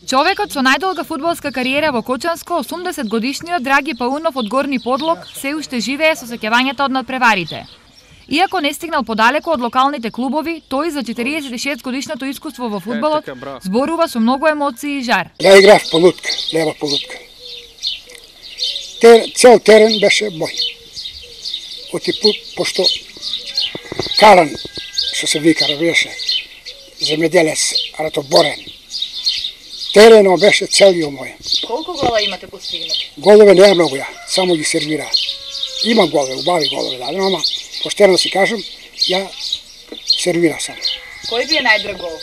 Човекот со најдолга фудбалска кариера во Кочанско, 80-годишниот Драги Паунов од Горни Подлог, се уште живее со сеќавањата од надпреварите. Иако не стигнал подалеку од локалните клубови, тој за 46-годишното искуство во фудбалот зборува со многу емоции и жар. Ја играв по лутка, лева по лутка. Цел терен беше мој. Пошто Калан, што се вика, беше земјоделец, ратоборен. Теренот беше целиот мој. Колку гола имате постигнати? Голове не е многу ја, само ги сервира. Има голове, убави голове, да, ама поштено си кажам, ја сервира сам. Кој ви е најдраг гол?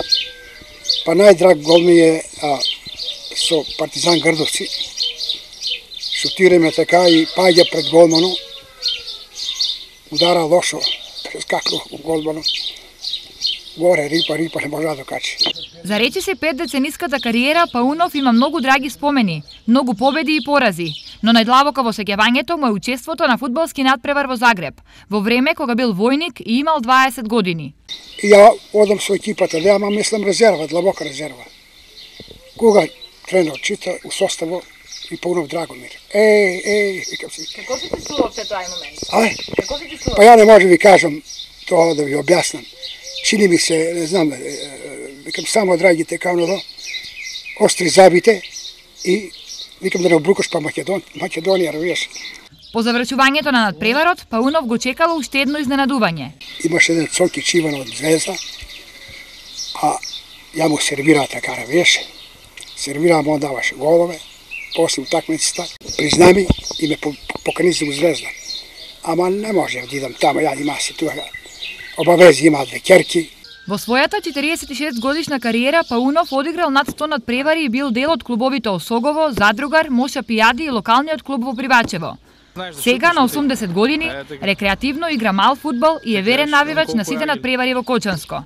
Па најдраг гол ми е со Партизан Грдовци. Шутираме така и паѓа пред голману. Удара лошо, прескакнув у голману. Горе, рипа не може да докачи. За речиси 5-децениската кариера, Паунов има многу драги спомени, многу победи и порази, но најдлабоко во сеќавањето му е учеството на фудбалски надпревар во Загреб, во време кога бил војник и имал 20 години. Ја одам со екипата, да, ама мислам резерва, длабока резерва. Кога тренер чита у составо и Паунов Драгомир. Викам си. Како се чувствував се тој момент? Како се чувствував? Па ја не може ви кажам тоа да ви објаснам. Чини ми се, не знам, викам само драгите каново, остри забите и викам да не обрукаш па Македонија, равиеш. По завршувањето на надпреварот, Паунов го чекало уште едно изненадување. Имаше еден Цоки Иван од Звезда, а ја му сервираа така, равиеш. Сервираа му даваше голове, после утакмицата, признами и ме покани за Звезда. Ама не може да идам тамо, ја има си тука. Обавези има две ќерки. Во својата 46 годишна кариера Паунов одиграл над 100 надпревари и бил дел од клубовите Осогово, Задругар, Моша Пијади и локалниот клуб во Привачево. Сега на 80 години рекреативно игра мал фудбал и е верен навивач на сите надпревари во Кочанско.